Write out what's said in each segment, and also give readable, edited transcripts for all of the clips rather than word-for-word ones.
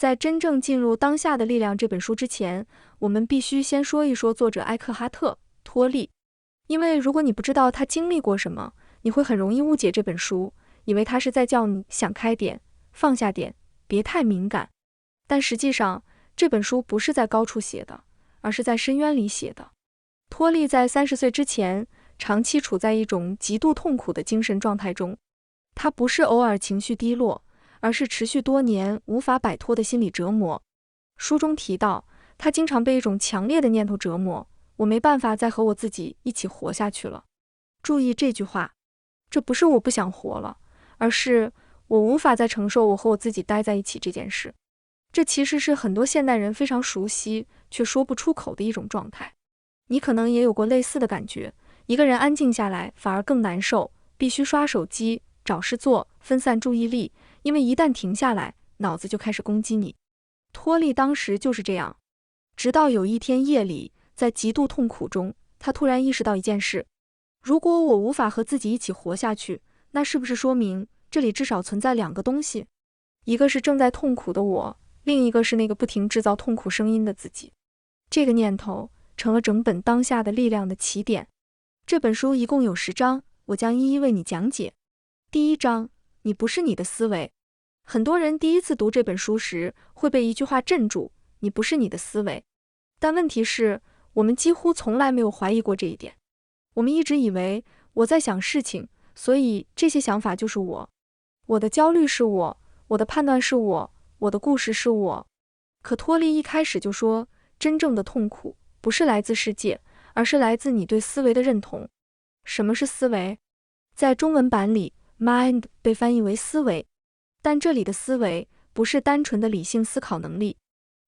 在真正进入当下的力量这本书之前，我们必须先说一说作者埃克哈特·托利。因为如果你不知道他经历过什么，你会很容易误解这本书，以为他是在叫你想开点，放下点，别太敏感。但实际上，这本书不是在高处写的，而是在深渊里写的。托利在30岁之前，长期处在一种极度痛苦的精神状态中。他不是偶尔情绪低落，而是持续多年无法摆脱的心理折磨。书中提到，他经常被一种强烈的念头折磨，我没办法再和我自己一起活下去了。注意这句话，这不是我不想活了，而是我无法再承受我和我自己待在一起这件事。这其实是很多现代人非常熟悉却说不出口的一种状态。你可能也有过类似的感觉，一个人安静下来反而更难受，必须刷手机，找事做，分散注意力，因为一旦停下来，脑子就开始攻击你。托利当时就是这样，直到有一天夜里，在极度痛苦中，他突然意识到一件事：如果我无法和自己一起活下去，那是不是说明这里至少存在2个东西？一个是正在痛苦的我，另一个是那个不停制造痛苦声音的自己。这个念头成了整本当下的力量的起点。这本书一共有10章，我将一一为你讲解。第1章，你不是你的思维。很多人第一次读这本书时会被一句话镇住，你不是你的思维。但问题是，我们几乎从来没有怀疑过这一点。我们一直以为我在想事情，所以这些想法就是我。我的焦虑是我，我的判断是我，我的故事是我。可托利一开始就说，真正的痛苦不是来自世界，而是来自你对思维的认同。什么是思维？在中文版里 mind 被翻译为思维，但这里的思维不是单纯的理性思考能力，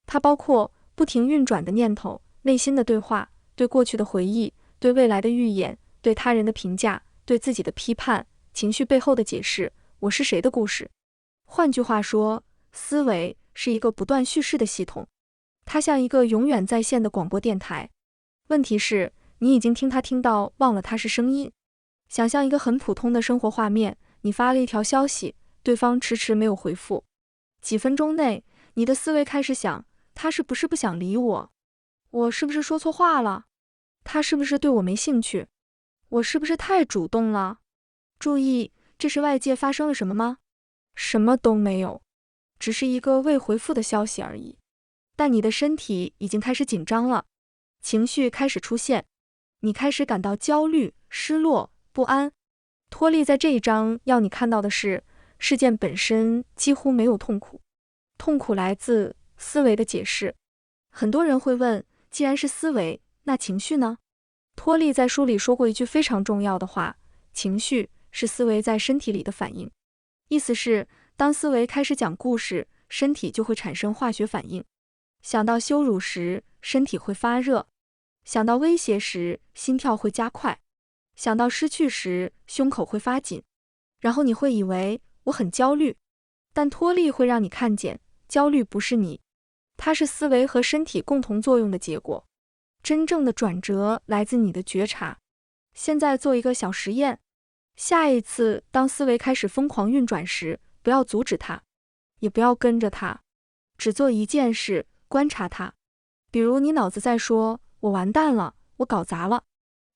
它包括不停运转的念头、内心的对话、对过去的回忆、对未来的预演、对他人的评价、对自己的批判、情绪背后的解释、我是谁的故事。换句话说，思维是一个不断叙事的系统，它像一个永远在线的广播电台。问题是，你已经听到忘了它是声音。想象一个很普通的生活画面，你发了一条消息，对方迟迟没有回复。几分钟内，你的思维开始想，他是不是不想理我？我是不是说错话了？他是不是对我没兴趣？我是不是太主动了？注意，这是外界发生了什么吗？什么都没有，只是一个未回复的消息而已。但你的身体已经开始紧张了，情绪开始出现，你开始感到焦虑、失落、不安。托利在这一章要你看到的是，事件本身几乎没有痛苦，痛苦来自思维的解释。很多人会问，既然是思维，那情绪呢？托利在书里说过一句非常重要的话，情绪是思维在身体里的反应。意思是，当思维开始讲故事，身体就会产生化学反应。想到羞辱时，身体会发热；想到威胁时，心跳会加快；想到失去时，胸口会发紧。然后你会以为我很焦虑，但托利会让你看见，焦虑不是你，它是思维和身体共同作用的结果。真正的转折来自你的觉察。现在做一个小实验，下一次当思维开始疯狂运转时，不要阻止它，也不要跟着它，只做一件事，观察它。比如你脑子在说，我完蛋了，我搞砸了。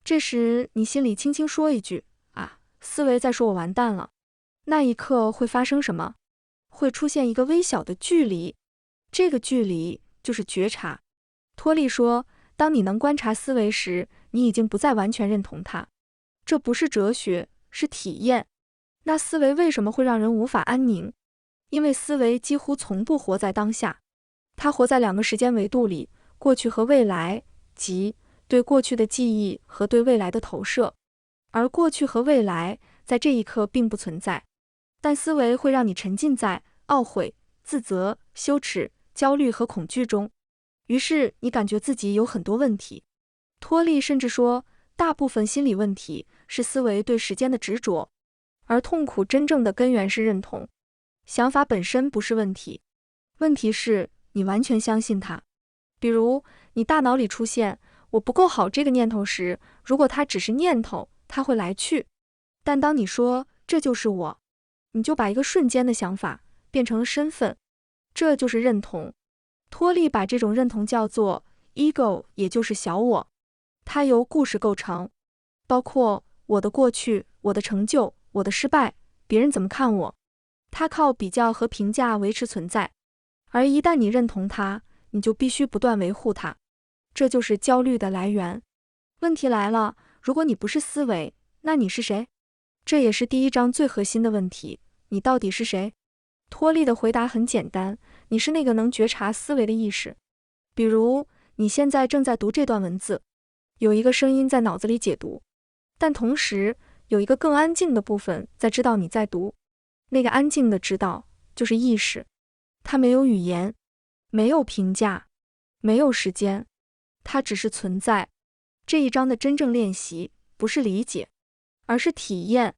这时你心里轻轻说一句，啊，思维在说我完蛋了。那一刻会发生什么？会出现一个微小的距离，这个距离就是觉察。托利说，当你能观察思维时，你已经不再完全认同它。这不是哲学，是体验。那思维为什么会让人无法安宁？因为思维几乎从不活在当下，它活在2个时间维度里，过去和未来，即对过去的记忆和对未来的投射。而过去和未来在这一刻并不存在，但思维会让你沉浸在懊悔、自责、羞耻、焦虑和恐惧中，于是你感觉自己有很多问题。托利甚至说，大部分心理问题是思维对时间的执着，而痛苦真正的根源是认同。想法本身不是问题，问题是你完全相信它。比如你大脑里出现我不够好这个念头时，如果它只是念头，它会来去。但当你说这就是我，你就把一个瞬间的想法变成了身份。这就是认同。托利把这种认同叫做 ego， 也就是小我。它由故事构成，包括我的过去、我的成就、我的失败、别人怎么看我。它靠比较和评价维持存在，而一旦你认同它，你就必须不断维护它。这就是焦虑的来源。问题来了，如果你不是思维，那你是谁？这也是第一章最核心的问题，你到底是谁？托利的回答很简单，你是那个能觉察思维的意识。比如，你现在正在读这段文字，有一个声音在脑子里解读，但同时有一个更安静的部分在知道你在读。那个安静的知道就是意识，它没有语言，没有评价，没有时间，它只是存在。这一章的真正练习不是理解，而是体验。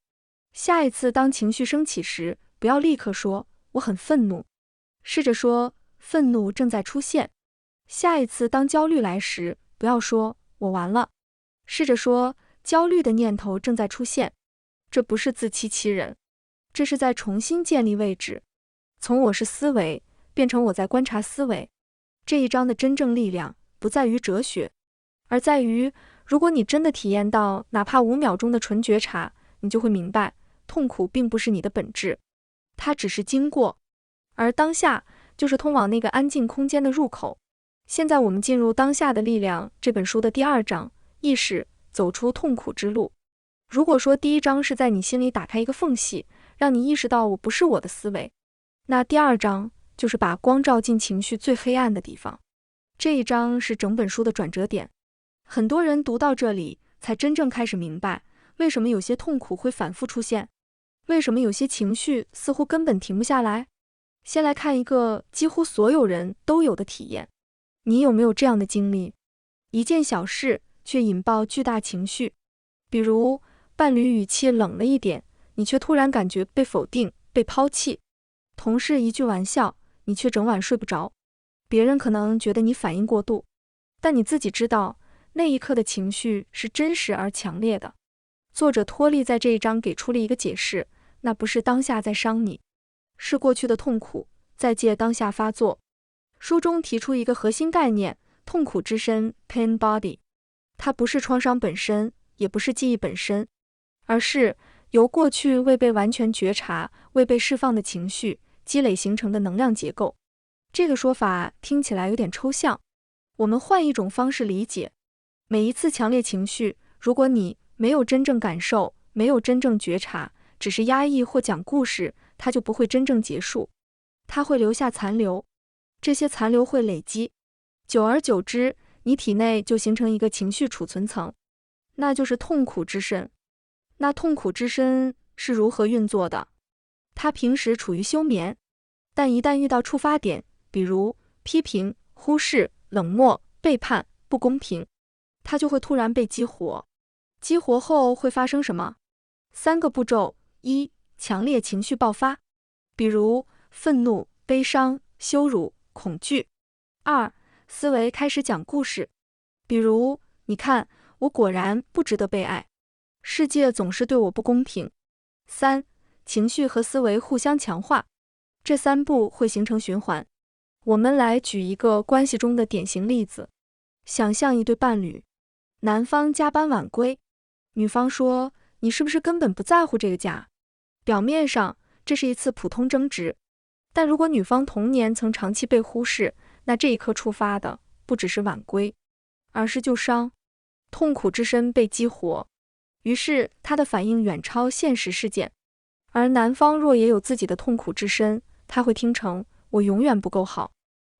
下一次当情绪升起时，不要立刻说我很愤怒，试着说愤怒正在出现。下一次当焦虑来时，不要说我完了，试着说焦虑的念头正在出现。这不是自欺欺人，这是在重新建立位置，从我是思维变成我在观察思维。这一章的真正力量不在于哲学，而在于如果你真的体验到哪怕5秒钟的纯觉察，你就会明白，痛苦并不是你的本质，它只是经过，而当下就是通往那个安静空间的入口。现在我们进入《当下的力量》这本书的第2章，意识走出痛苦之路。如果说第1章是在你心里打开一个缝隙，让你意识到我不是我的思维，那第2章就是把光照进情绪最黑暗的地方。这一章是整本书的转折点。很多人读到这里才真正开始明白，为什么有些痛苦会反复出现，为什么有些情绪似乎根本停不下来。先来看一个几乎所有人都有的体验，你有没有这样的经历？一件小事却引爆巨大情绪，比如伴侣语气冷了一点，你却突然感觉被否定、被抛弃；同事一句玩笑，你却整晚睡不着。别人可能觉得你反应过度，但你自己知道，那一刻的情绪是真实而强烈的。作者托利在这一章给出了一个解释，那不是当下在伤你，是过去的痛苦在借当下发作。书中提出一个核心概念，痛苦之身 pain body， 它不是创伤本身，也不是记忆本身，而是由过去未被完全觉察、未被释放的情绪积累形成的能量结构。这个说法听起来有点抽象，我们换一种方式理解。每一次强烈情绪，如果你没有真正感受，没有真正觉察，只是压抑或讲故事，它就不会真正结束，它会留下残留。这些残留会累积，久而久之，你体内就形成一个情绪储存层，那就是痛苦之身。那痛苦之身是如何运作的？它平时处于休眠，但一旦遇到触发点，比如批评、忽视、冷漠、背叛、不公平，它就会突然被激活。激活后会发生什么？3个步骤： 1. 强烈情绪爆发，比如愤怒、悲伤、羞辱、恐惧。 2. 思维开始讲故事，比如你看，我果然不值得被爱，世界总是对我不公平。 3. 情绪和思维互相强化，这3步会形成循环。我们来举一个关系中的典型例子，想象一对伴侣，男方加班晚归，女方说你是不是根本不在乎这个家？表面上这是一次普通争执，但如果女方童年曾长期被忽视，那这一刻触发的不只是晚归，而是旧伤，痛苦之身被激活，于是他的反应远超现实事件。而男方若也有自己的痛苦之身，他会听成我永远不够好，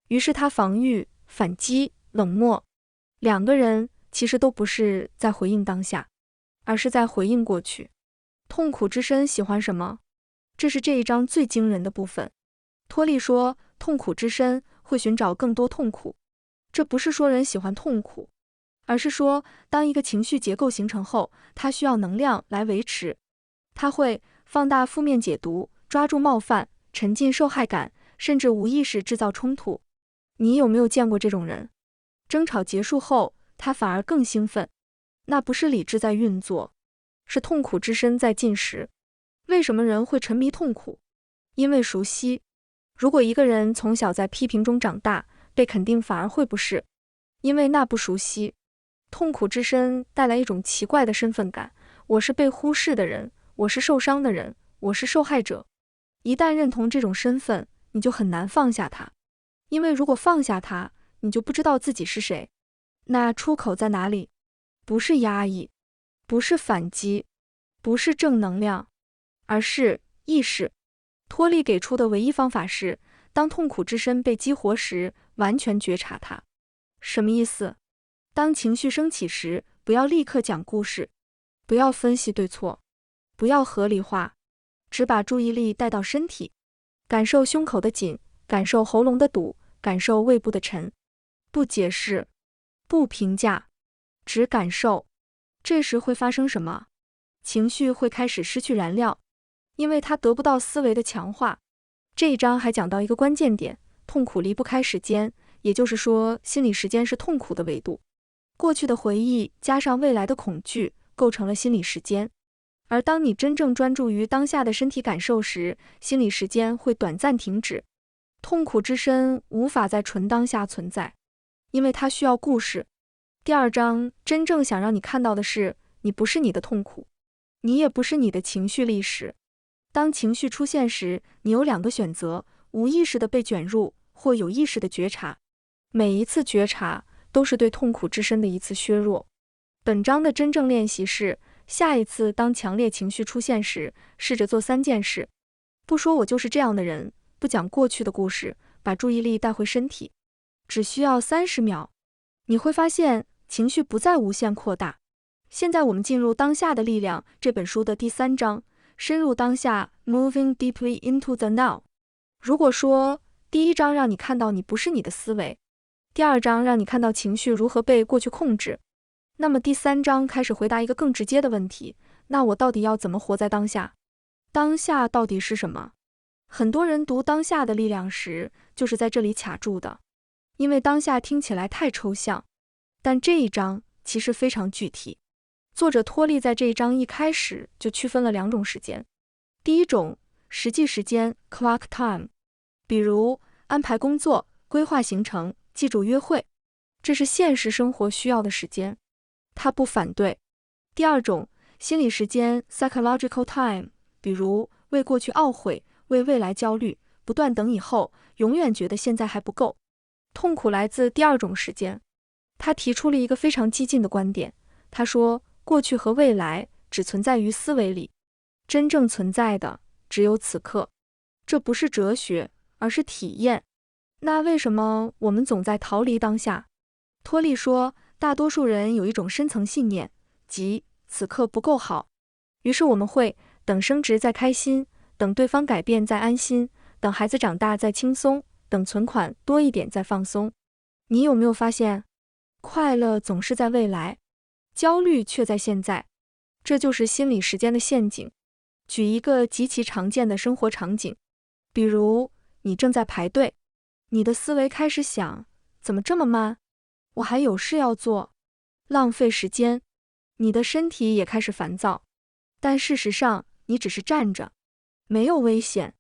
于是他防御、反击、冷漠。2个人其实都不是在回应当下，而是在回应过去。痛苦之身喜欢什么？这是这一章最惊人的部分。托利说，痛苦之身会寻找更多痛苦。这不是说人喜欢痛苦，而是说当一个情绪结构形成后，它需要能量来维持。它会放大负面解读，抓住冒犯，沉浸受害感，甚至无意识制造冲突。你有没有见过这种人？争吵结束后，他反而更兴奋。那不是理智在运作，是痛苦之身在进食。为什么人会沉迷痛苦？因为熟悉。如果一个人从小在批评中长大，被肯定反而会不适，因为那不熟悉。痛苦之深带来一种奇怪的身份感，我是被忽视的人，我是受伤的人，我是受害者。一旦认同这种身份，你就很难放下它，因为如果放下它，你就不知道自己是谁。那出口在哪里？不是压抑，不是反击，不是正能量，而是意识。托利给出的唯一方法是，当痛苦之深被激活时，完全觉察它。什么意思？当情绪升起时，不要立刻讲故事，不要分析对错，不要合理化，只把注意力带到身体，感受胸口的紧，感受喉咙的堵，感受胃部的沉。不解释，不评价，只感受。这时会发生什么？情绪会开始失去燃料，因为它得不到思维的强化。这一章还讲到一个关键点，痛苦离不开时间，也就是说，心理时间是痛苦的维度。过去的回忆加上未来的恐惧，构成了心理时间。而当你真正专注于当下的身体感受时，心理时间会短暂停止。痛苦之深无法在纯当下存在，因为它需要故事。第二章真正想让你看到的是，你不是你的痛苦，你也不是你的情绪历史。当情绪出现时，你有两个选择，无意识的被卷入，或有意识的觉察。每一次觉察都是对痛苦之深的一次削弱。本章的真正练习是，下一次当强烈情绪出现时，试着做3件事。不说我就是这样的人，不讲过去的故事，把注意力带回身体。只需要30秒，你会发现情绪不再无限扩大。现在我们进入《当下的力量》这本书的第3章，深入当下 Moving deeply into the now。 如果说第1章让你看到你不是你的思维，第2章让你看到情绪如何被过去控制，那么第3章开始回答一个更直接的问题，那我到底要怎么活在当下？当下到底是什么？很多人读《当下的力量》时，就是在这里卡住的，因为当下听起来太抽象，但这一章其实非常具体。作者托利在这一章一开始就区分了2种时间。第一种，实际时间 clock time， 比如安排工作、规划行程、记住约会，这是现实生活需要的时间，他不反对。第二种，心理时间 psychological time， 比如为过去懊悔，为未来焦虑，不断等以后，永远觉得现在还不够。痛苦来自第2种时间。他提出了一个非常激进的观点，他说，过去和未来只存在于思维里，真正存在的只有此刻。这不是哲学，而是体验。那为什么我们总在逃离当下？托利说，大多数人有一种深层信念，即此刻不够好。于是我们会等升职再开心，等对方改变再安心，等孩子长大再轻松，等存款多一点再放松。你有没有发现，快乐总是在未来，焦虑却在现在？这就是心理时间的陷阱。举一个极其常见的生活场景，比如你正在排队，你的思维开始想，怎么这么慢？我还有事要做，浪费时间。你的身体也开始烦躁，但事实上你只是站着，没有危险，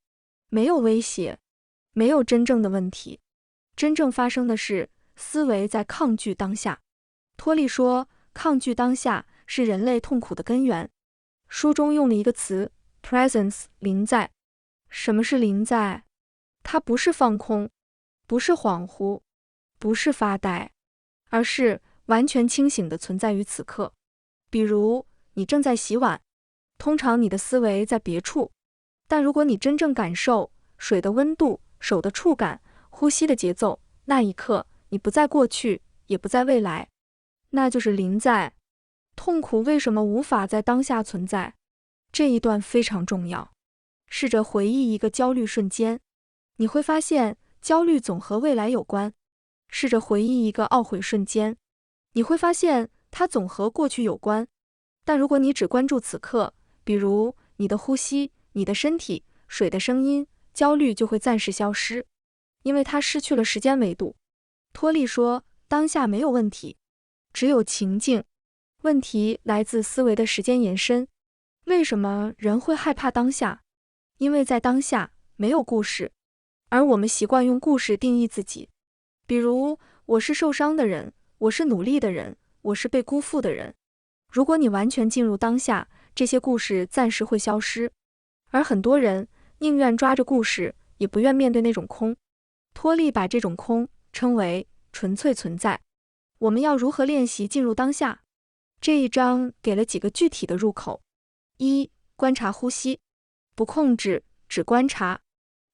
没有威胁，没有真正的问题。真正发生的是，思维在抗拒当下。托利说，抗拒当下是人类痛苦的根源。书中用了一个词 presence， 临在。什么是临在？它不是放空，不是恍惚，不是发呆，而是完全清醒地存在于此刻。比如你正在洗碗，通常你的思维在别处，但如果你真正感受水的温度、手的触感、呼吸的节奏，那一刻你不在过去，也不在未来，那就是临在。痛苦为什么无法在当下存在？这一段非常重要。试着回忆一个焦虑瞬间，你会发现焦虑总和未来有关。试着回忆一个懊悔瞬间，你会发现它总和过去有关。但如果你只关注此刻，比如你的呼吸、你的身体、水的声音，焦虑就会暂时消失，因为它失去了时间维度。托利说，当下没有问题，只有情境。问题来自思维的时间延伸。为什么人会害怕当下？因为在当下没有故事，而我们习惯用故事定义自己，比如我是受伤的人，我是努力的人，我是被辜负的人。如果你完全进入当下，这些故事暂时会消失，而很多人宁愿抓着故事，也不愿面对那种空。托利把这种空称为纯粹存在。我们要如何练习进入当下？这一章给了几个具体的入口：一、观察呼吸，不控制，只观察；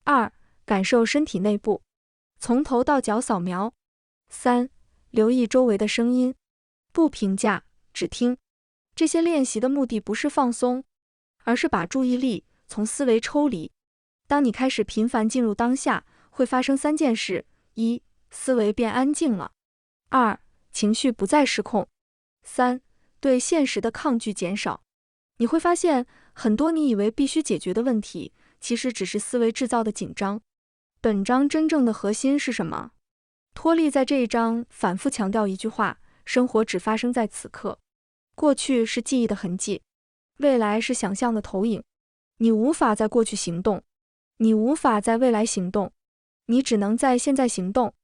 二、感受身体内部，从头到脚扫描；三、留意周围的声音，不评价，只听。这些练习的目的不是放松，而是把注意力从思维抽离。当你开始频繁进入当下，会发生3件事：一、思维变安静了；二、情绪不再失控；三、对现实的抗拒减少。你会发现，很多你以为必须解决的问题，其实只是思维制造的紧张。本章真正的核心是什么？托利在这一章反复强调一句话：生活只发生在此刻。过去是记忆的痕迹，未来是想象的投影。你无法在过去行动，你无法在未来行动，你只能在现在行动。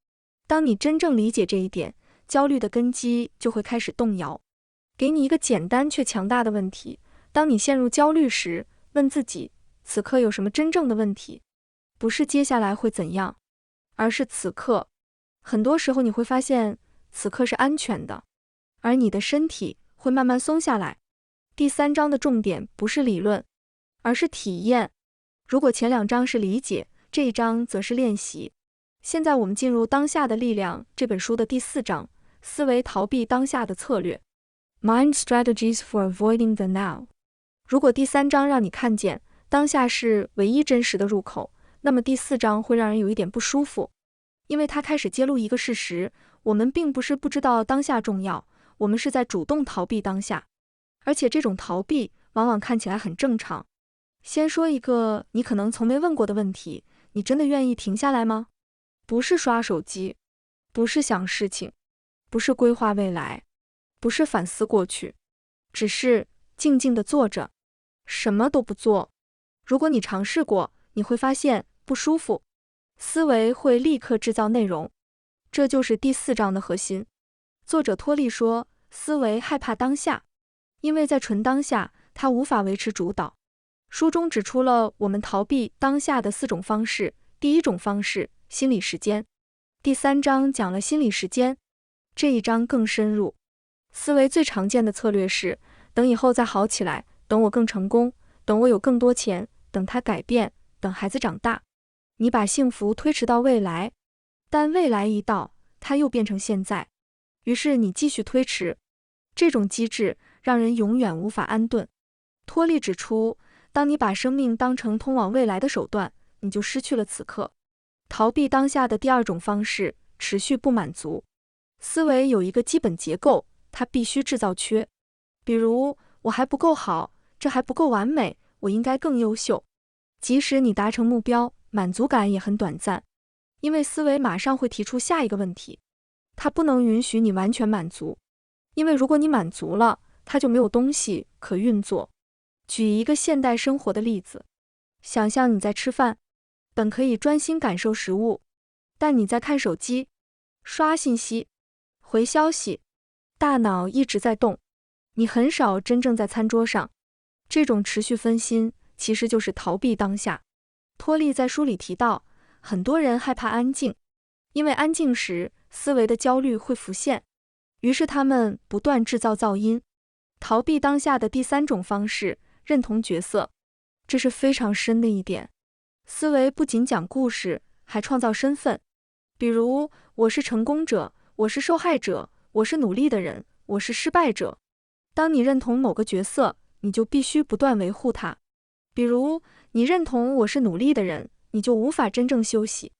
当你真正理解这一点，焦虑的根基就会开始动摇。给你一个简单却强大的问题：当你陷入焦虑时，问自己，此刻有什么真正的问题？不是接下来会怎样，而是此刻。很多时候你会发现，此刻是安全的，而你的身体会慢慢松下来。第3章的重点不是理论，而是体验。如果前2章是理解，这一章则是练习。现在我们进入《当下的力量》这本书的第4章，思维逃避当下的策略。Mind Strategies for Avoiding the Now。如果第3章让你看见当下是唯一真实的入口，那么第4章会让人有一点不舒服，因为它开始揭露一个事实：我们并不是不知道当下重要，我们是在主动逃避当下，而且这种逃避往往看起来很正常。先说一个你可能从没问过的问题：你真的愿意停下来吗？不是刷手机，不是想事情，不是规划未来，不是反思过去，只是静静地坐着，什么都不做。如果你尝试过，你会发现不舒服，思维会立刻制造内容。这就是第4章的核心。作者托利说，思维害怕当下，因为在纯当下，它无法维持主导。书中指出了我们逃避当下的4种方式。第1种方式，心理时间。第3章讲了心理时间，这一章更深入。思维最常见的策略是，等以后再好起来，等我更成功，等我有更多钱，等他改变，等孩子长大。你把幸福推迟到未来，但未来一到，它又变成现在，于是你继续推迟。这种机制让人永远无法安顿。托利指出，当你把生命当成通往未来的手段，你就失去了此刻。逃避当下的第2种方式，持续不满足。思维有一个基本结构，它必须制造缺。比如，我还不够好，这还不够完美，我应该更优秀。即使你达成目标，满足感也很短暂，因为思维马上会提出下一个问题。它不能允许你完全满足，因为如果你满足了，它就没有东西可运作。举一个现代生活的例子，想象你在吃饭，本可以专心感受食物，但你在看手机、刷信息、回消息，大脑一直在动，你很少真正在餐桌上。这种持续分心其实就是逃避当下。托利在书里提到，很多人害怕安静，因为安静时思维的焦虑会浮现，于是他们不断制造噪音。逃避当下的第3种方式，认同角色。这是非常深的一点。思维不仅讲故事，还创造身份。比如，我是成功者，我是受害者，我是努力的人，我是失败者。当你认同某个角色，你就必须不断维护它。比如，你认同我是努力的人，你就无法真正休息。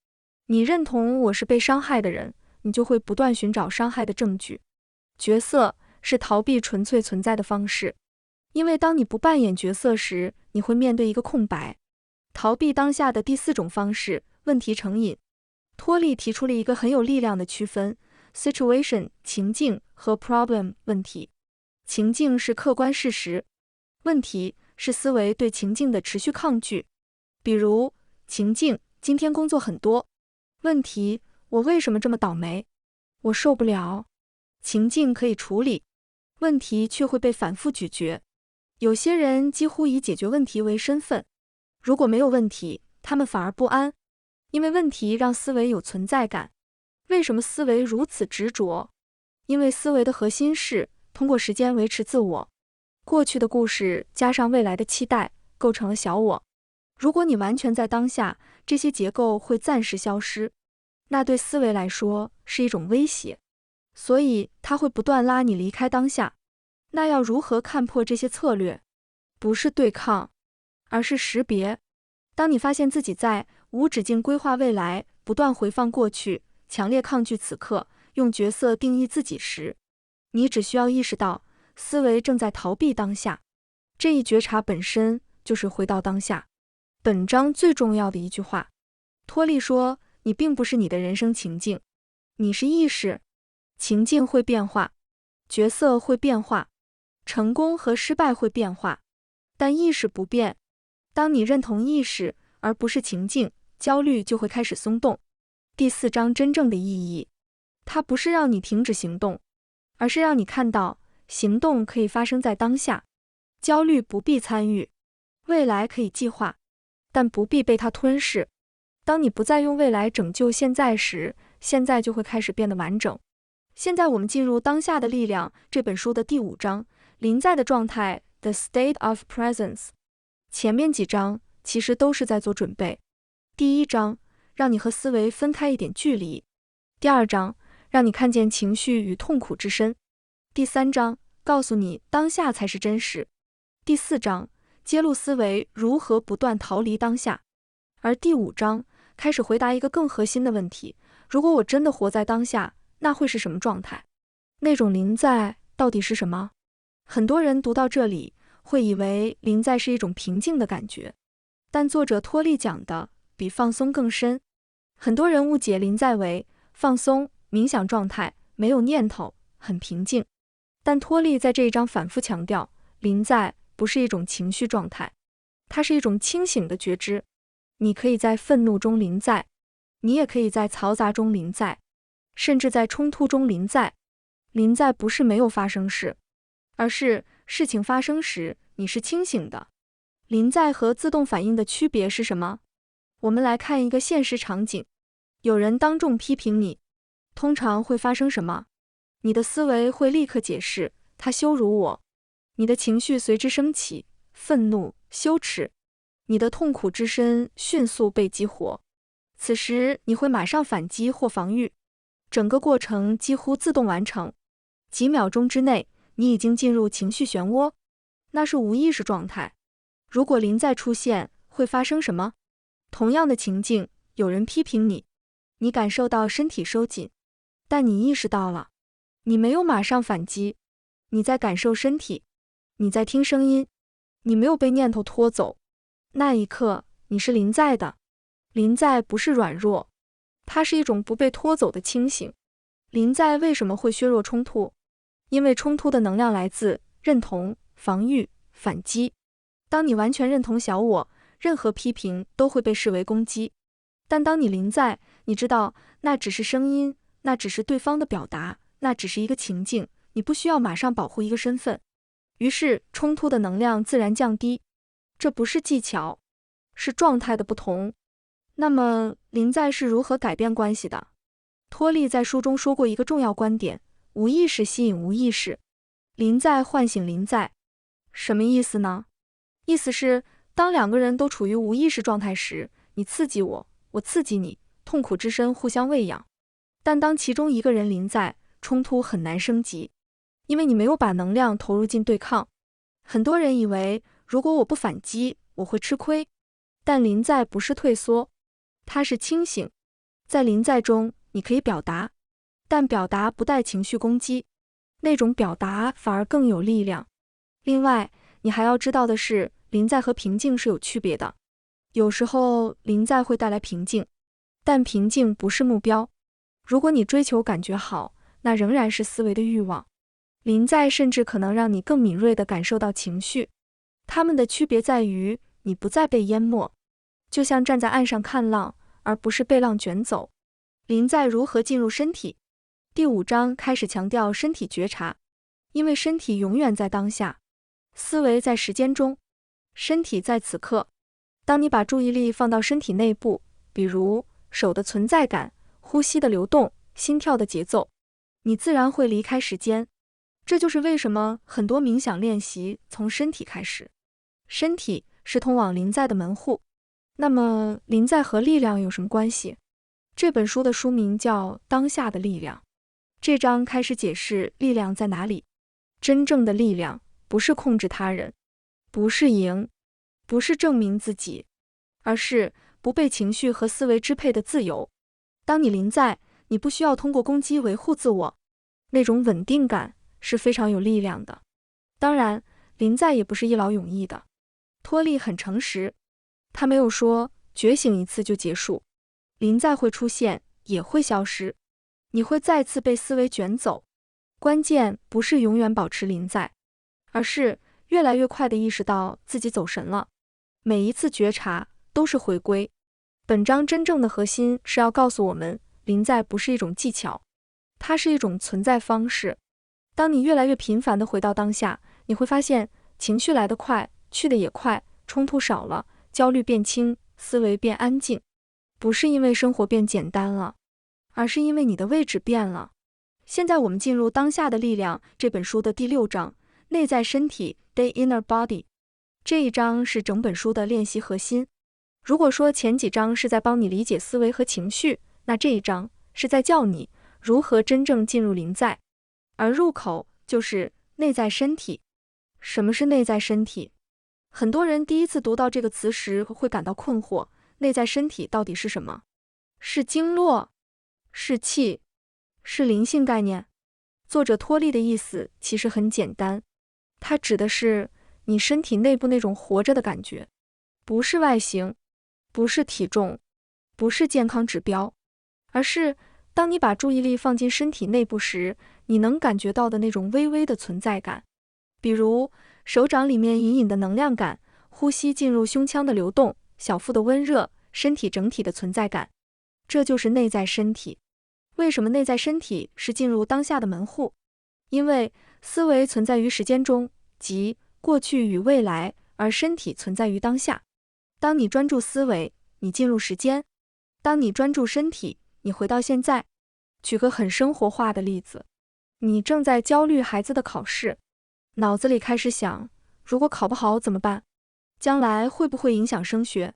你认同我是被伤害的人，你就会不断寻找伤害的证据。角色是逃避纯粹存在的方式，因为当你不扮演角色时，你会面对一个空白。逃避当下的第4种方式，问题成瘾。托利提出了一个很有力量的区分 ：situation 情境和 problem 问题。情境是客观事实，问题是思维对情境的持续抗拒。比如，情境今天工作很多。问题，我为什么这么倒霉？我受不了。情境可以处理，问题却会被反复咀嚼。有些人几乎以解决问题为身份，如果没有问题，他们反而不安，因为问题让思维有存在感。为什么思维如此执着？因为思维的核心是通过时间维持自我。过去的故事加上未来的期待，构成了小我。如果你完全在当下，这些结构会暂时消失，那对思维来说是一种威胁，所以它会不断拉你离开当下。那要如何看破这些策略？不是对抗，而是识别。当你发现自己在无止境规划未来，不断回放过去，强烈抗拒此刻，用角色定义自己时，你只需要意识到思维正在逃避当下。这一觉察本身就是回到当下。本章最重要的一句话，托利说，你并不是你的人生情境，你是意识。情境会变化，角色会变化，成功和失败会变化，但意识不变。当你认同意识而不是情境，焦虑就会开始松动。第4章真正的意义，它不是让你停止行动，而是让你看到行动可以发生在当下。焦虑不必参与，未来可以计划，但不必被它吞噬。当你不再用未来拯救现在时，现在就会开始变得完整。现在我们进入《当下的力量》这本书的第5章，临在的状态 The State of Presence。前面几章其实都是在做准备。第1章让你和思维分开一点距离，第2章让你看见情绪与痛苦之深，第3章告诉你当下才是真实，第4章揭露思维如何不断逃离当下，而第5章开始回答一个更核心的问题：如果我真的活在当下，那会是什么状态？那种临在到底是什么？很多人读到这里会以为临在是一种平静的感觉，但作者托利讲的比放松更深。很多人误解临在为放松、冥想状态，没有念头，很平静。但托利在这一章反复强调，临在不是一种情绪状态，它是一种清醒的觉知。你可以在愤怒中临在，你也可以在嘈杂中临在，甚至在冲突中临在。临在不是没有发生时，而是事情发生时你是清醒的。临在和自动反应的区别是什么？我们来看一个现实场景，有人当众批评你，通常会发生什么？你的思维会立刻解释，他羞辱我。你的情绪随之升起，愤怒、羞耻，你的痛苦之深迅速被激活。此时你会马上反击或防御，整个过程几乎自动完成。几秒钟之内，你已经进入情绪漩涡，那是无意识状态。如果临在出现，会发生什么？同样的情境，有人批评你，你感受到身体收紧，但你意识到了，你没有马上反击，你在感受身体，你在听声音，你没有被念头拖走。那一刻，你是临在的。临在不是软弱，它是一种不被拖走的清醒。临在为什么会削弱冲突？因为冲突的能量来自认同、防御、反击。当你完全认同小我，任何批评都会被视为攻击。但当你临在，你知道那只是声音，那只是对方的表达，那只是一个情境，你不需要马上保护一个身份。于是冲突的能量自然降低。这不是技巧，是状态的不同。那么临在是如何改变关系的？托利在书中说过一个重要观点：无意识吸引无意识，临在唤醒临在。什么意思呢？意思是当两个人都处于无意识状态时，你刺激我，我刺激你，痛苦之深互相喂养。但当其中一个人临在，冲突很难升级，因为你没有把能量投入进对抗。很多人以为如果我不反击，我会吃亏，但临在不是退缩，它是清醒。在临在中，你可以表达，但表达不带情绪攻击，那种表达反而更有力量。另外，你还要知道的是，临在和平静是有区别的。有时候临在会带来平静，但平静不是目标。如果你追求感觉好，那仍然是思维的欲望。临在甚至可能让你更敏锐地感受到情绪。它们的区别在于，你不再被淹没，就像站在岸上看浪，而不是被浪卷走。临在如何进入身体？第5章开始强调身体觉察，因为身体永远在当下，思维在时间中，身体在此刻。当你把注意力放到身体内部，比如手的存在感、呼吸的流动、心跳的节奏，你自然会离开时间。这就是为什么很多冥想练习从身体开始。身体是通往临在的门户。那么临在和力量有什么关系？这本书的书名叫《当下的力量》。这章开始解释力量在哪里。真正的力量不是控制他人，不是赢，不是证明自己，而是不被情绪和思维支配的自由。当你临在，你不需要通过攻击维护自我，那种稳定感是非常有力量的。当然，临在也不是一劳永逸的。托利很诚实，他没有说觉醒一次就结束，临在会出现，也会消失，你会再次被思维卷走。关键不是永远保持临在，而是越来越快地意识到自己走神了。每一次觉察都是回归。本章真正的核心是要告诉我们，临在不是一种技巧，它是一种存在方式。当你越来越频繁地回到当下，你会发现情绪来得快，去得也快，冲突少了，焦虑变轻，思维变安静。不是因为生活变简单了，而是因为你的位置变了。现在我们进入《当下的力量》这本书的第6章，内在身体 The Inner Body。这一章是整本书的练习核心。如果说前几章是在帮你理解思维和情绪，那这一章是在教你如何真正进入临在。而入口就是内在身体。什么是内在身体？很多人第一次读到这个词时会感到困惑，内在身体到底是什么？是经络？是气？是灵性概念？作者托利的意思其实很简单，它指的是你身体内部那种活着的感觉，不是外形，不是体重，不是健康指标，而是当你把注意力放进身体内部时，你能感觉到的那种微微的存在感。比如手掌里面隐隐的能量感，呼吸进入胸腔的流动，小腹的温热，身体整体的存在感。这就是内在身体。为什么内在身体是进入当下的门户？因为思维存在于时间中，即过去与未来，而身体存在于当下。当你专注思维，你进入时间；当你专注身体，你回到现在。举个很生活化的例子，你正在焦虑孩子的考试，脑子里开始想，如果考不好怎么办？将来会不会影响升学？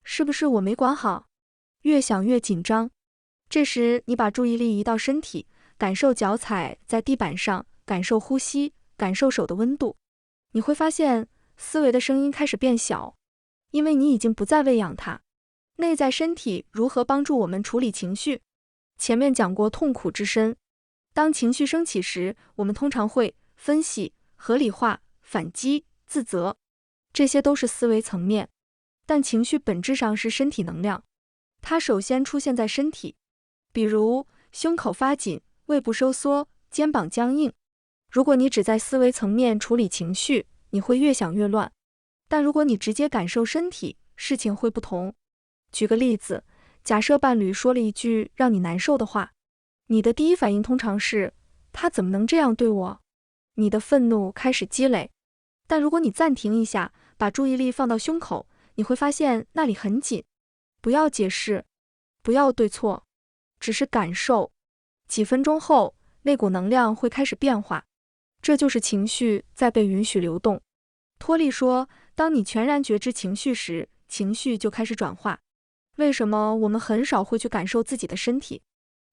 是不是我没管好？越想越紧张。这时你把注意力移到身体，感受脚踩在地板上，感受呼吸，感受手的温度。你会发现思维的声音开始变小，因为你已经不再喂养它。内在身体如何帮助我们处理情绪？前面讲过痛苦之深。当情绪升起时，我们通常会分析、合理化、反击、自责，这些都是思维层面。但情绪本质上是身体能量，它首先出现在身体，比如胸口发紧、胃部收缩、肩膀僵硬。如果你只在思维层面处理情绪，你会越想越乱。但如果你直接感受身体，事情会不同。举个例子，假设伴侣说了一句让你难受的话，你的第一反应通常是，他怎么能这样对我？你的愤怒开始积累。但如果你暂停一下，把注意力放到胸口，你会发现那里很紧。不要解释，不要对错，只是感受。几分钟后，那股能量会开始变化。这就是情绪在被允许流动。托利说，当你全然觉知情绪时，情绪就开始转化。为什么我们很少会去感受自己的身体？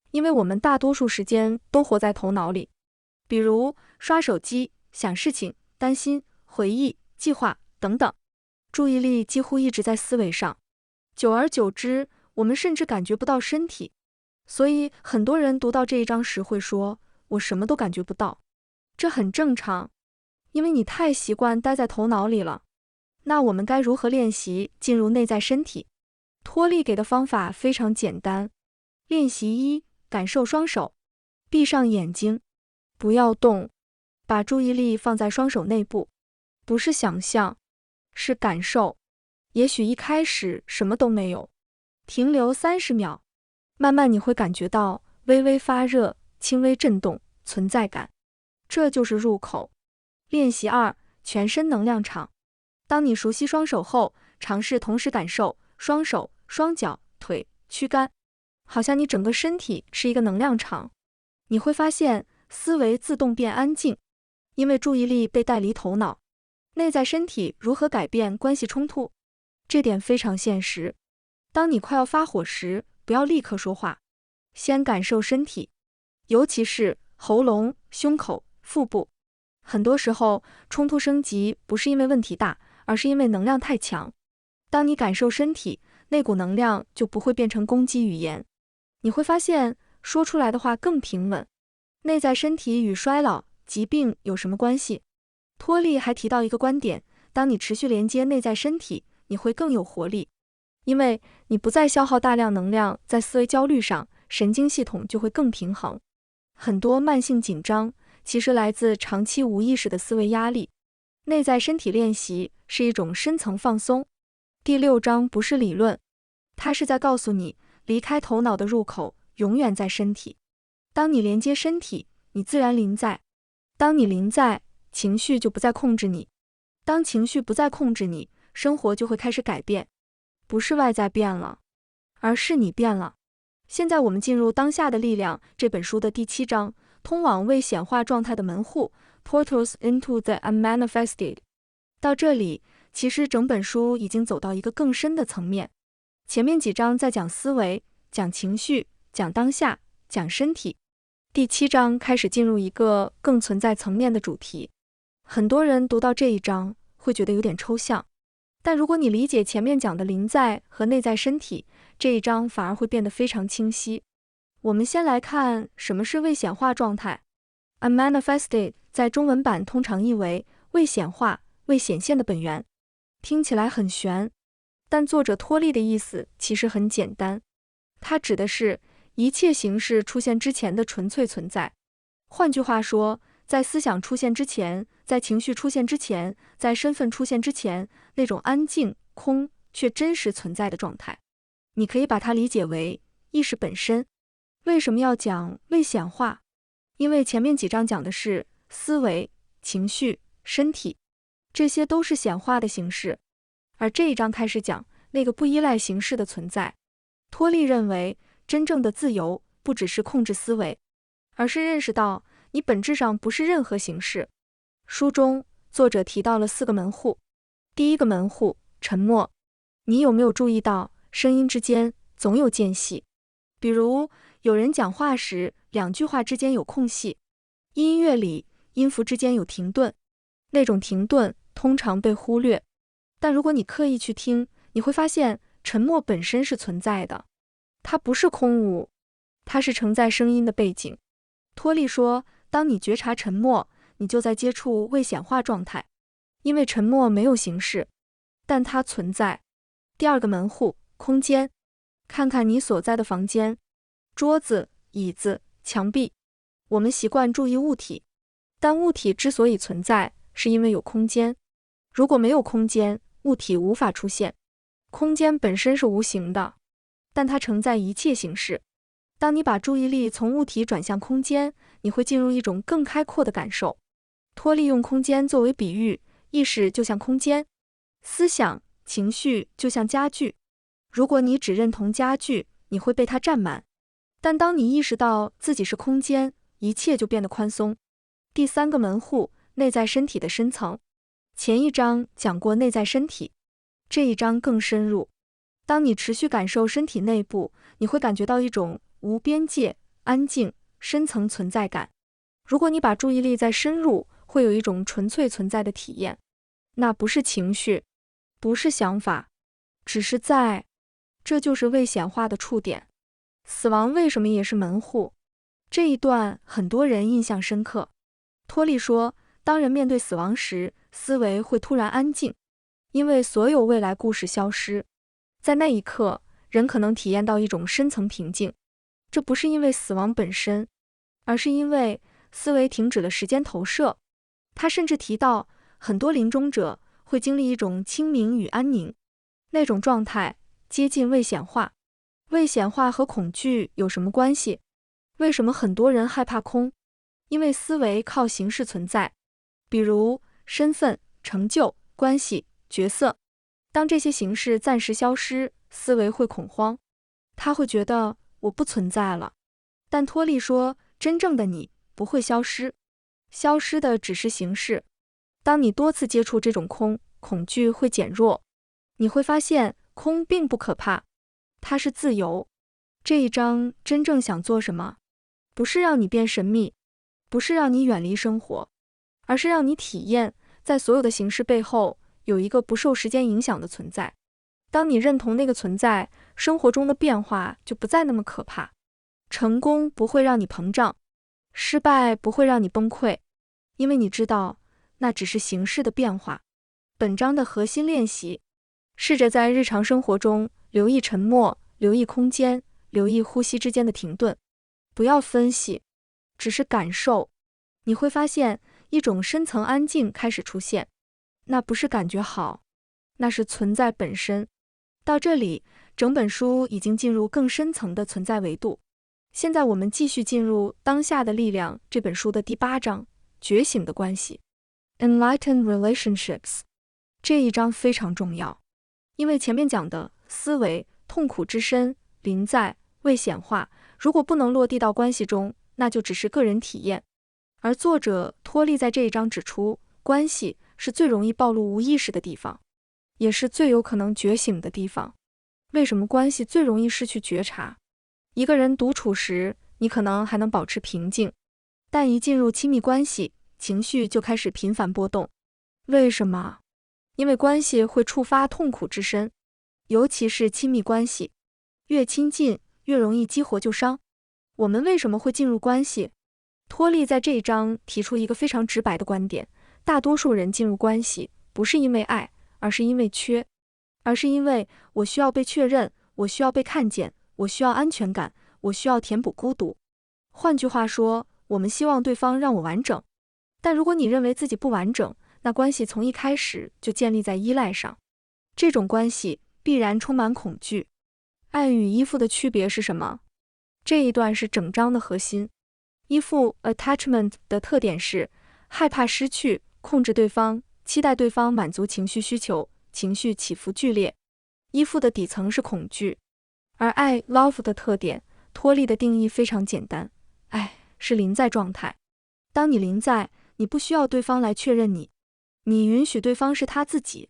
因为我们大多数时间都活在头脑里，比如刷手机、想事情、担心、回忆、计划等等，注意力几乎一直在思维上。久而久之，我们甚至感觉不到身体。所以很多人读到这一章时会说，我什么都感觉不到。这很正常，因为你太习惯待在头脑里了。那我们该如何练习进入内在身体？托利给的方法非常简单。练习1，感受双手，闭上眼睛，不要动，把注意力放在双手内部，不是想象，是感受。也许一开始什么都没有，停留30秒，慢慢你会感觉到微微发热、轻微震动、存在感。这就是入口。练习2：全身能量场。当你熟悉双手后，尝试同时感受双手、双脚、腿、躯干，好像你整个身体是一个能量场。你会发现思维自动变安静，因为注意力被带离头脑。内在身体如何改变关系冲突？这点非常现实。当你快要发火时，不要立刻说话，先感受身体，尤其是喉咙、胸口、腹部。很多时候，冲突升级不是因为问题大，而是因为能量太强。当你感受身体，那股能量就不会变成攻击语言，你会发现说出来的话更平稳。内在身体与衰老、疾病有什么关系？托利还提到一个观点，当你持续连接内在身体，你会更有活力，因为你不再消耗大量能量在思维焦虑上，神经系统就会更平衡。很多慢性紧张其实来自长期无意识的思维压力。内在身体练习是一种深层放松。第6章不是理论，它是在告诉你，离开头脑的入口永远在身体。当你连接身体，你自然临在。当你临在，情绪就不再控制你。当情绪不再控制你，生活就会开始改变。不是外在变了，而是你变了。现在我们进入《当下的力量》这本书的第7章，通往未显化状态的门户 Portals into the Unmanifested。 到这里，其实整本书已经走到一个更深的层面。前面几章在讲思维、讲情绪、讲当下、讲身体。第7章开始进入一个更存在层面的主题。很多人读到这一章会觉得有点抽象，但如果你理解前面讲的临在和内在身体，这一章反而会变得非常清晰。我们先来看什么是未显化状态。Unmanifested 在中文版通常译为未显化、未显现的本源，听起来很玄，但作者托利的意思其实很简单，它指的是一切形式出现之前的纯粹存在。换句话说，在思想出现之前，在情绪出现之前，在身份出现之前，那种安静、空却真实存在的状态，你可以把它理解为意识本身。为什么要讲未显化？因为前面几章讲的是思维、情绪、身体，这些都是显化的形式，而这一章开始讲那个不依赖形式的存在。托利认为，真正的自由不只是控制思维，而是认识到你本质上不是任何形式。书中作者提到了4个门户。第一个门户，沉默。你有没有注意到，声音之间总有间隙？比如有人讲话时，2句话之间有空隙；音乐里音符之间有停顿，那种停顿通常被忽略，但如果你刻意去听，你会发现沉默本身是存在的，它不是空无，它是承载声音的背景。托利说，当你觉察沉默，你就在接触未显化状态，因为沉默没有形式，但它存在。第2个门户，空间。看看你所在的房间，桌子、椅子、墙壁。我们习惯注意物体，但物体之所以存在，是因为有空间。如果没有空间，物体无法出现。空间本身是无形的，但它承载一切形式。当你把注意力从物体转向空间，你会进入一种更开阔的感受。托利用空间作为比喻，意识就像空间，思想、情绪就像家具。如果你只认同家具，你会被它占满。但当你意识到自己是空间，一切就变得宽松。第3个门户，内在身体的深层。前一章讲过内在身体，这一章更深入。当你持续感受身体内部，你会感觉到一种无边界、安静、深层存在感。如果你把注意力再深入，会有一种纯粹存在的体验。那不是情绪，不是想法，只是在。这就是未显化的触点。死亡为什么也是门户？这一段很多人印象深刻。托利说，当人面对死亡时，思维会突然安静，因为所有未来故事消失。在那一刻，人可能体验到一种深层平静。这不是因为死亡本身，而是因为思维停止了时间投射。他甚至提到，很多临终者会经历一种清明与安宁，那种状态接近未显化。危险化和恐惧有什么关系？为什么很多人害怕空？因为思维靠形式存在，比如身份、成就、关系、角色。当这些形式暂时消失，思维会恐慌，他会觉得我不存在了。但托利说，真正的你不会消失，消失的只是形式。当你多次接触这种空，恐惧会减弱，你会发现空并不可怕，它是自由。这一章真正想做什么？不是让你变神秘，不是让你远离生活，而是让你体验，在所有的形式背后，有一个不受时间影响的存在。当你认同那个存在，生活中的变化就不再那么可怕。成功不会让你膨胀，失败不会让你崩溃，因为你知道，那只是形式的变化。本章的核心练习，试着在日常生活中留意沉默，留意空间，留意呼吸之间的停顿。不要分析，只是感受。你会发现一种深层安静开始出现，那不是感觉好，那是存在本身。到这里，整本书已经进入更深层的存在维度。现在我们继续进入《当下的力量》这本书的第8章，觉醒的关系 Enlightened Relationships。 这一章非常重要，因为前面讲的思维、痛苦之身、临在、未显化，如果不能落地到关系中，那就只是个人体验。而作者托利在这一章指出，关系是最容易暴露无意识的地方，也是最有可能觉醒的地方。为什么关系最容易失去觉察？一个人独处时，你可能还能保持平静，但一进入亲密关系，情绪就开始频繁波动。为什么？因为关系会触发痛苦之身，尤其是亲密关系，越亲近越容易激活旧伤。我们为什么会进入关系？托利在这一章提出一个非常直白的观点，大多数人进入关系不是因为爱，而是因为缺，而是因为我需要被确认，我需要被看见，我需要安全感，我需要填补孤独。换句话说，我们希望对方让我完整。但如果你认为自己不完整，那关系从一开始就建立在依赖上，这种关系必然充满恐惧。爱与依附的区别是什么？这一段是整章的核心。依附 attachment 的特点是害怕失去，控制对方，期待对方满足情绪需求，情绪起伏剧烈。依附的底层是恐惧。而爱 love 的特点，托利的定义非常简单，爱是临在状态。当你临在，你不需要对方来确认你，你允许对方是他自己。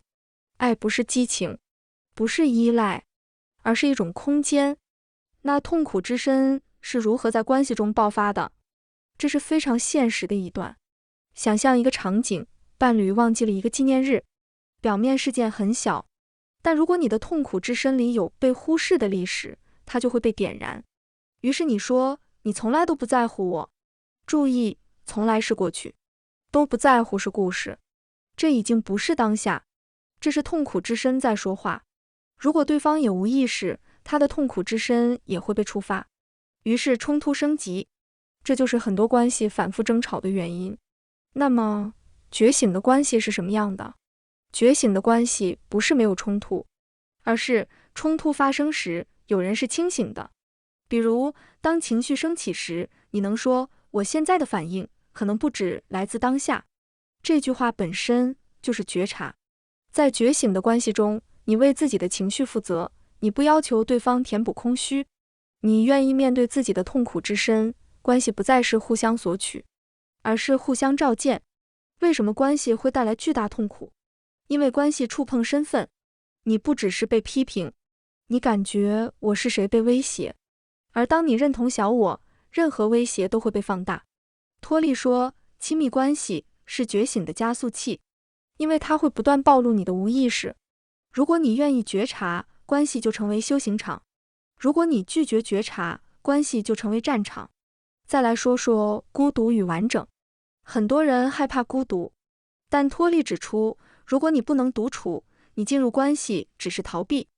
爱不是激情，不是依赖，而是一种空间。那痛苦之身是如何在关系中爆发的？这是非常现实的一段。想象一个场景，伴侣忘记了一个纪念日，表面事件很小，但如果你的痛苦之身里有被忽视的历史，它就会被点燃。于是你说，你从来都不在乎我。注意，从来是过去，都不在乎是故事。这已经不是当下，这是痛苦之身在说话。如果对方也无意识，他的痛苦之身也会被触发，于是冲突升级。这就是很多关系反复争吵的原因。那么，觉醒的关系是什么样的？觉醒的关系不是没有冲突，而是冲突发生时，有人是清醒的。比如，当情绪升起时，你能说，我现在的反应可能不只来自当下。这句话本身就是觉察。在觉醒的关系中，你为自己的情绪负责，你不要求对方填补空虚，你愿意面对自己的痛苦之身。关系不再是互相索取，而是互相照见。为什么关系会带来巨大痛苦？因为关系触碰身份，你不只是被批评，你感觉我是谁被威胁，而当你认同小我，任何威胁都会被放大。托利说，亲密关系是觉醒的加速器，因为它会不断暴露你的无意识。如果你愿意觉察，关系就成为修行场；如果你拒绝觉察，关系就成为战场。再来说说孤独与完整。很多人害怕孤独，但托利指出，如果你不能独处，你进入关系只是逃避。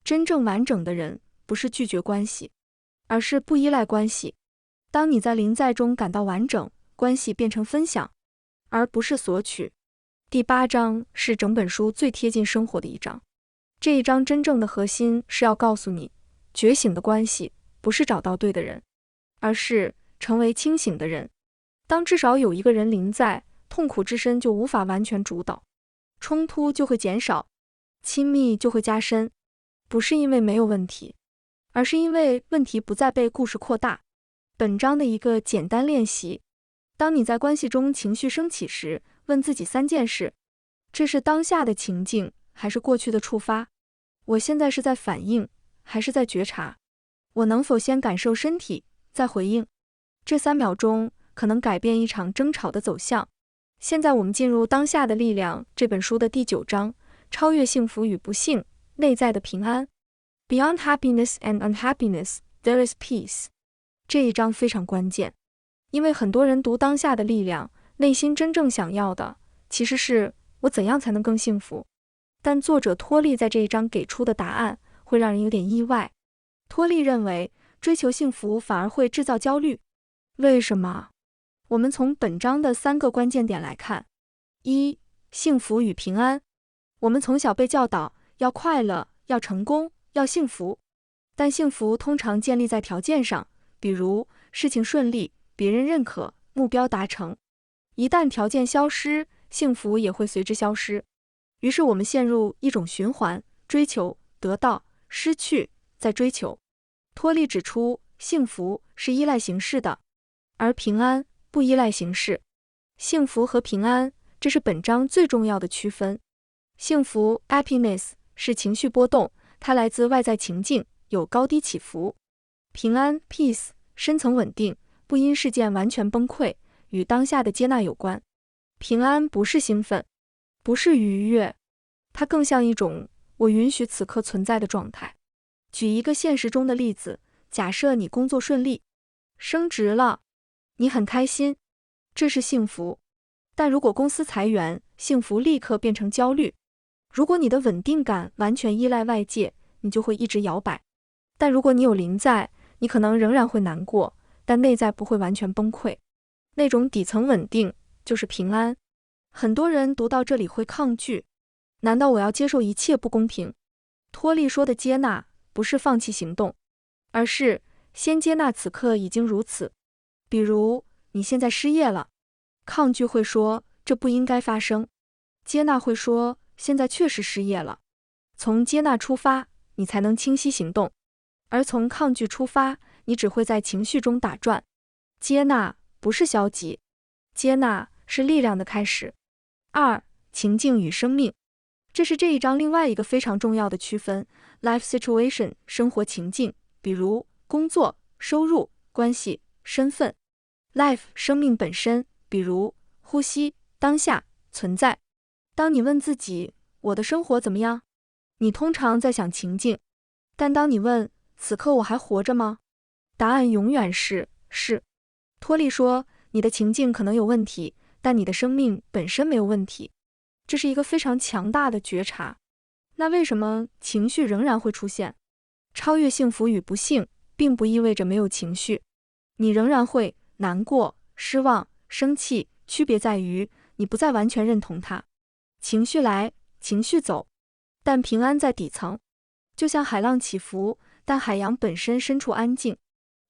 真正完整的人不是拒绝关系，而是不依赖关系。当你在临在中感到完整，关系变成分享，而不是索取。第8章是整本书最贴近生活的一章。这一章真正的核心是要告诉你，觉醒的关系不是找到对的人，而是成为清醒的人。当至少有一个人临在，痛苦之深就无法完全主导，冲突就会减少，亲密就会加深。不是因为没有问题，而是因为问题不再被故事扩大。本章的一个简单练习：当你在关系中情绪升起时，问自己3件事：这是当下的情境，还是过去的触发？我现在是在反应，还是在觉察？我能否先感受身体，再回应？这3秒钟可能改变一场争吵的走向。现在我们进入《当下的力量》这本书的第9章，超越幸福与不幸，内在的平安。Beyond happiness and unhappiness, there is peace。这一章非常关键，因为很多人读当下的力量，内心真正想要的其实是我怎样才能更幸福。但作者托利在这一章给出的答案会让人有点意外。托利认为，追求幸福反而会制造焦虑。为什么？我们从本章的3个关键点来看。1. 幸福与平安。我们从小被教导要快乐，要成功，要幸福。但幸福通常建立在条件上，比如事情顺利、别人认可、目标达成。一旦条件消失，幸福也会随之消失。于是我们陷入一种循环，追求、得到、失去，再追求。托利指出，幸福是依赖形式的，而平安不依赖形式。幸福和平安，这是本章最重要的区分。幸福 happiness 是情绪波动，它来自外在情境，有高低起伏。平安 peace 深层稳定，不因事件完全崩溃，与当下的接纳有关。平安不是兴奋，不是愉悦，它更像一种我允许此刻存在的状态。举一个现实中的例子，假设你工作顺利，升职了，你很开心，这是幸福。但如果公司裁员，幸福立刻变成焦虑。如果你的稳定感完全依赖外界，你就会一直摇摆。但如果你有临在，你可能仍然会难过，但内在不会完全崩溃。那种底层稳定就是平安。很多人读到这里会抗拒，难道我要接受一切不公平？托利说的接纳不是放弃行动，而是先接纳此刻已经如此。比如你现在失业了，抗拒会说这不应该发生，接纳会说现在确实失业了。从接纳出发，你才能清晰行动，而从抗拒出发，你只会在情绪中打转。接纳不是消极，接纳是力量的开始。2. 情境与生命。这是这一章另外一个非常重要的区分 ，life situation 生活情境，比如工作、收入、关系、身份。life 生命本身，比如呼吸、当下、存在。当你问自己我的生活怎么样，你通常在想情境，但当你问此刻我还活着吗，答案永远是。托利说，你的情境可能有问题，但你的生命本身没有问题。这是一个非常强大的觉察。那为什么情绪仍然会出现？超越幸福与不幸，并不意味着没有情绪。你仍然会难过、失望、生气，区别在于你不再完全认同它。情绪来，情绪走，但平安在底层，就像海浪起伏，但海洋本身深处安静。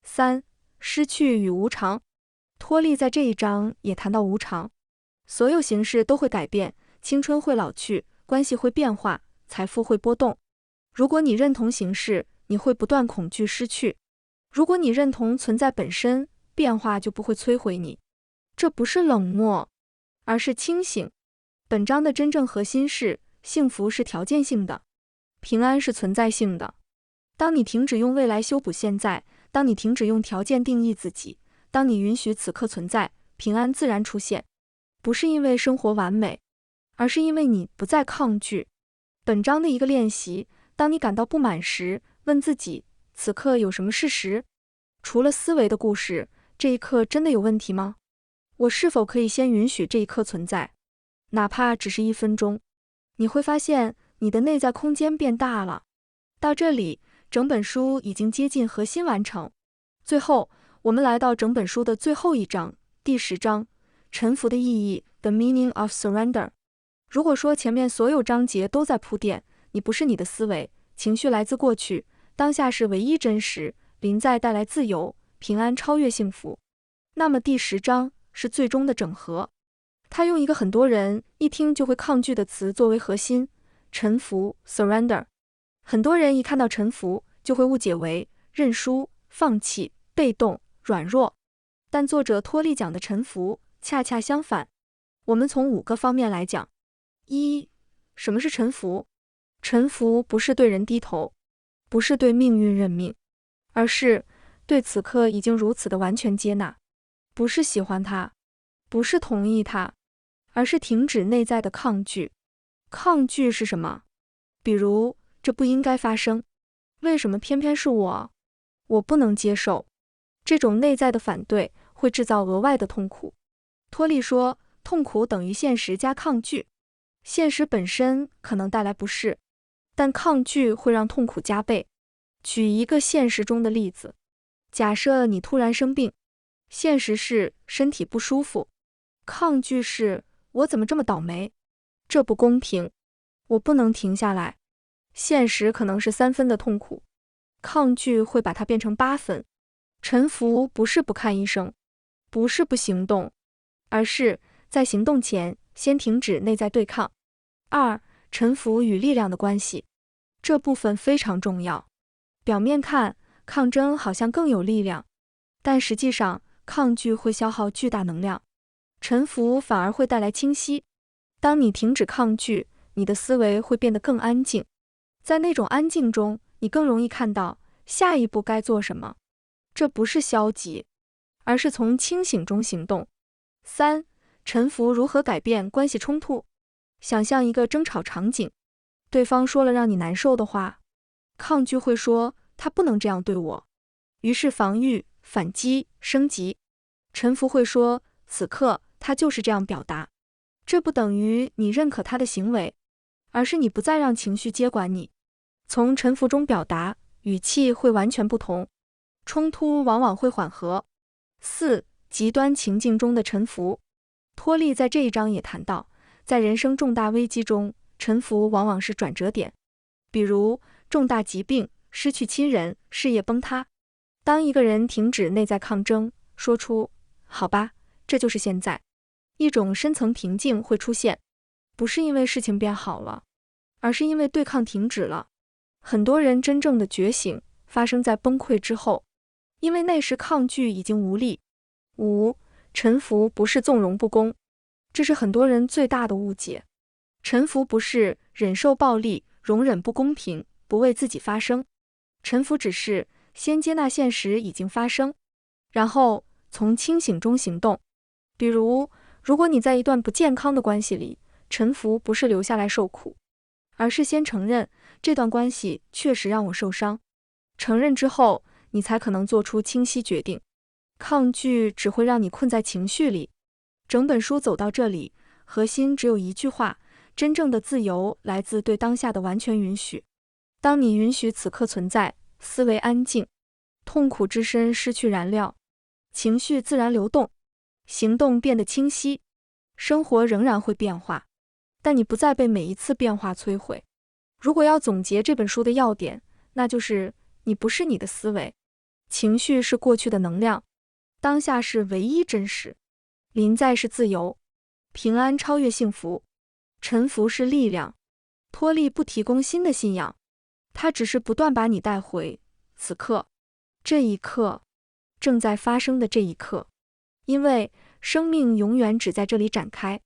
3. 失去与无常。托利在这一章也谈到无常，所有形式都会改变，青春会老去，关系会变化，财富会波动。如果你认同形式，你会不断恐惧失去；如果你认同存在本身，变化就不会摧毁你。这不是冷漠，而是清醒。本章的真正核心是，幸福是条件性的，平安是存在性的。当你停止用未来修补现在，当你停止用条件定义自己，当你允许此刻存在，平安自然出现。不是因为生活完美，而是因为你不再抗拒。本章的一个练习，当你感到不满时，问自己，此刻有什么事实？除了思维的故事，这一刻真的有问题吗？我是否可以先允许这一刻存在，哪怕只是1分钟？你会发现你的内在空间变大了。到这里，整本书已经接近核心完成。最后，我们来到整本书的最后一章，第10章，臣服的意义 The Meaning of Surrender。如果说前面所有章节都在铺垫，你不是你的思维，情绪来自过去，当下是唯一真实，临在带来自由、平安超越幸福。那么第10章是最终的整合，它用一个很多人一听就会抗拒的词作为核心，臣服 surrender。 很多人一看到臣服就会误解为认输、放弃、被动、软弱，但作者托利讲的臣服恰恰相反。我们从5个方面来讲。1. 什么是臣服？臣服不是对人低头，不是对命运认命，而是对此刻已经如此的完全接纳，不是喜欢它，不是同意它，而是停止内在的抗拒。抗拒是什么？比如，这不应该发生，为什么偏偏是我？我不能接受。这种内在的反对会制造额外的痛苦。托利说，痛苦等于现实加抗拒。现实本身可能带来不适，但抗拒会让痛苦加倍。举一个现实中的例子，假设你突然生病，现实是身体不舒服，抗拒是我怎么这么倒霉，这不公平，我不能停下来。现实可能是3分的痛苦，抗拒会把它变成8分。臣服不是不看医生，不是不行动，而是在行动前先停止内在对抗。2. 臣服与力量的关系，这部分非常重要。表面看，抗争好像更有力量，但实际上抗拒会消耗巨大能量，臣服反而会带来清晰。当你停止抗拒，你的思维会变得更安静，在那种安静中，你更容易看到下一步该做什么。这不是消极，而是从清醒中行动。3. 臣服如何改变关系冲突？想象一个争吵场景，对方说了让你难受的话，抗拒会说他不能这样对我，于是防御、反击、升级。臣服会说此刻他就是这样表达，这不等于你认可他的行为，而是你不再让情绪接管你。从臣服中表达，语气会完全不同，冲突往往会缓和。4. 极端情境中的臣服。托利在这一章也谈到，在人生重大危机中，臣服往往是转折点，比如重大疾病、失去亲人、事业崩塌。当一个人停止内在抗争，说出好吧，这就是现在，一种深层平静会出现，不是因为事情变好了，而是因为对抗停止了。很多人真正的觉醒发生在崩溃之后，因为那时抗拒已经无力。5. 臣服不是纵容不公，这是很多人最大的误解。臣服不是忍受暴力、容忍不公平、不为自己发声，臣服只是先接纳现实已经发生，然后从清醒中行动。比如，如果你在一段不健康的关系里，臣服不是留下来受苦，而是先承认这段关系确实让我受伤，承认之后，你才可能做出清晰决定。抗拒只会让你困在情绪里。整本书走到这里，核心只有一句话：真正的自由来自对当下的完全允许。当你允许此刻存在，思维安静，痛苦之身失去燃料，情绪自然流动，行动变得清晰，生活仍然会变化，但你不再被每一次变化摧毁。如果要总结这本书的要点，那就是你不是你的思维，情绪是过去的能量，当下是唯一真实，临在是自由，平安超越幸福，臣服是力量。托利不提供新的信仰，他只是不断把你带回此刻，这一刻，正在发生的这一刻，因为生命永远只在这里展开。